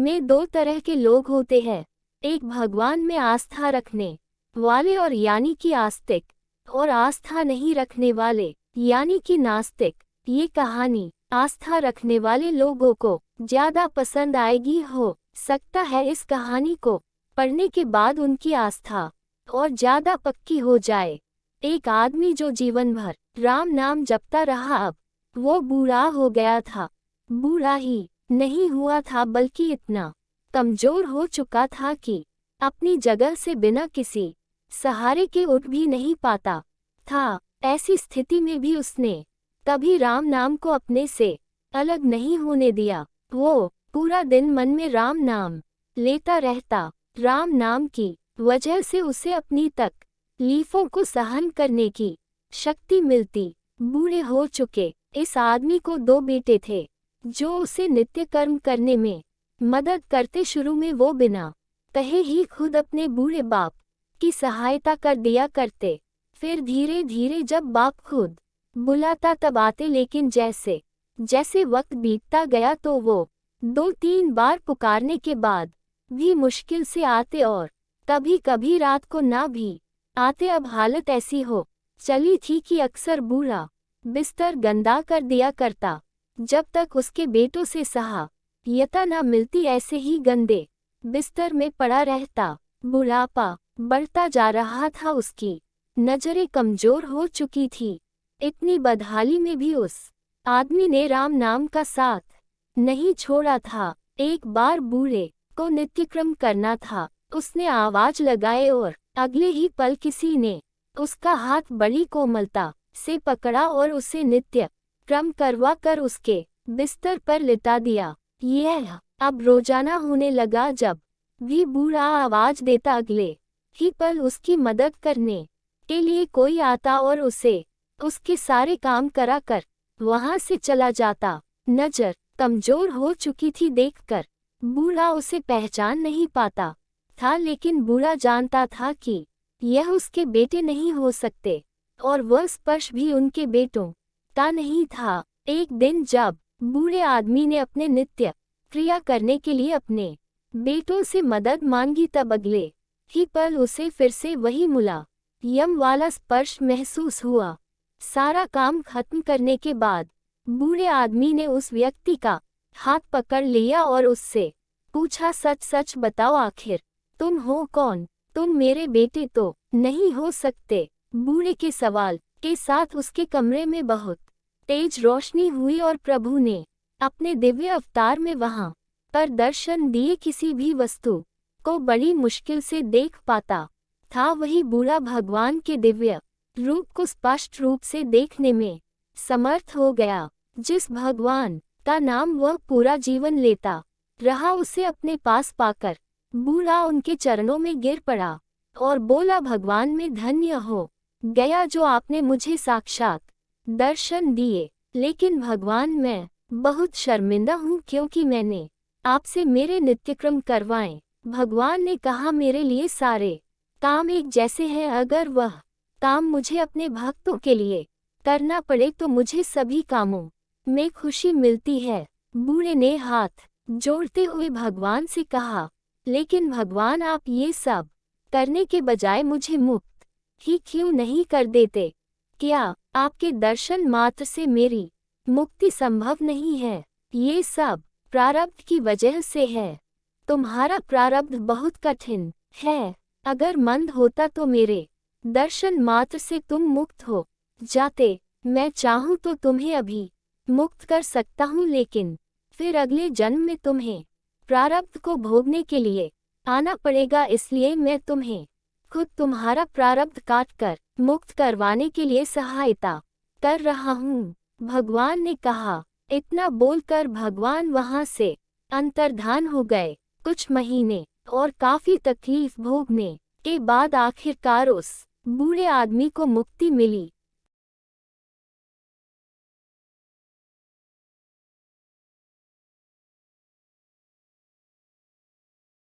में दो तरह के लोग होते हैं, एक भगवान में आस्था रखने वाले और यानी कि आस्तिक, और आस्था नहीं रखने वाले यानी कि नास्तिक। ये कहानी आस्था रखने वाले लोगों को ज्यादा पसंद आएगी, हो सकता है इस कहानी को पढ़ने के बाद उनकी आस्था और ज्यादा पक्की हो जाए। एक आदमी जो जीवन भर राम नाम जपता रहा, अब वो बूढ़ा हो गया था। बूढ़ा ही नहीं हुआ था बल्कि इतना कमजोर हो चुका था कि अपनी जगह से बिना किसी सहारे के उठ भी नहीं पाता था। ऐसी स्थिति में भी उसने कभी राम नाम को अपने से अलग नहीं होने दिया। वो पूरा दिन मन में राम नाम लेता रहता। राम नाम की वजह से उसे अपनी तकलीफों को सहन करने की शक्ति मिलती। बूढ़े हो चुके इस आदमी को दो बेटे थे जो उसे नित्य कर्म करने में मदद करते। शुरू में वो बिना कहे ही खुद अपने बूढ़े बाप की सहायता कर दिया करते, फिर धीरे धीरे जब बाप खुद बुलाता तब आते। लेकिन जैसे जैसे वक्त बीतता गया तो वो 2-3 बार पुकारने के बाद भी मुश्किल से आते और कभी कभी रात को ना भी आते। अब हालत ऐसी हो चली थी कि अक्सर बूढ़ा बिस्तर गंदा कर दिया करता जब तक उसके बेटों से सहायता न मिलती। ऐसे ही गंदे बिस्तर में पड़ा रहता। बुढ़ापा बढ़ता जा रहा था, उसकी नजरें कमजोर हो चुकी थी। इतनी बदहाली में भी उस आदमी ने राम नाम का साथ नहीं छोड़ा था। एक बार बूढ़े को नित्यक्रम करना था। उसने आवाज लगाए और अगले ही पल किसी ने उसका हाथ बड़ी कोमलता से पकड़ा और उसे नित्य क्रम करवा कर उसके बिस्तर पर लिटा दिया। यह अब रोजाना होने लगा। जब भी बूढ़ा आवाज देता अगले ही पल उसकी मदद करने के लिए कोई आता और उसे उसके सारे काम करा कर वहां से चला जाता। नजर कमजोर हो चुकी थी देखकर बूढ़ा उसे पहचान नहीं पाता था, लेकिन बूढ़ा जानता था कि यह उसके बेटे नहीं हो सकते और वह स्पर्श भी उनके बेटों का नहीं था। एक दिन जब बूढ़े आदमी ने अपने नित्य क्रिया करने के लिए अपने बेटों से मदद मांगी तब अगले ही पल उसे फिर से वही मुलायम वाला स्पर्श महसूस हुआ। सारा काम खत्म करने के बाद बूढ़े आदमी ने उस व्यक्ति का हाथ पकड़ लिया और उससे पूछा, सच सच बताओ आखिर तुम हो कौन? तुम मेरे बेटे तो नहीं हो सकते। बूढ़े के सवाल के साथ उसके कमरे में बहुत तेज रोशनी हुई और प्रभु ने अपने दिव्य अवतार में वहां पर दर्शन दिए। किसी भी वस्तु को बड़ी मुश्किल से देख पाता था, वही बूढ़ा भगवान के दिव्य रूप को स्पष्ट रूप से देखने में समर्थ हो गया। जिस भगवान का नाम वह पूरा जीवन लेता रहा, उसे अपने पास पाकर बूढ़ा उनके चरणों में गिर पड़ा और बोला, भगवान में धन्य हो गया जो आपने मुझे साक्षात दर्शन दिए। लेकिन भगवान मैं बहुत शर्मिंदा हूँ क्योंकि मैंने आपसे मेरे नित्यक्रम करवाएं। भगवान ने कहा, मेरे लिए सारे काम एक जैसे हैं। अगर वह काम मुझे अपने भक्तों के लिए करना पड़े तो मुझे सभी कामों में खुशी मिलती है। बूढ़े ने हाथ जोड़ते हुए भगवान से कहा, लेकिन भगवान आप ये सब करने के बजाय मुझे मुक्त ही क्यों नहीं कर देते? क्या आपके दर्शन मात्र से मेरी मुक्ति संभव नहीं है? ये सब प्रारब्ध की वजह से है। तुम्हारा प्रारब्ध बहुत कठिन है। अगर मंद होता तो मेरे दर्शन मात्र से तुम मुक्त हो जाते। मैं चाहूँ तो तुम्हें अभी मुक्त कर सकता हूँ, लेकिन फिर अगले जन्म में तुम्हें प्रारब्ध को भोगने के लिए आना पड़ेगा। इसलिए मैं तुम्हें खुद तुम्हारा प्रारब्ध काट कर मुक्त करवाने के लिए सहायता कर रहा हूँ। भगवान ने कहा। इतना बोलकर भगवान वहां से अंतर्धान हो गए। कुछ महीने और काफी तकलीफ भोगने के बाद आखिरकार उस बूढ़े आदमी को मुक्ति मिली।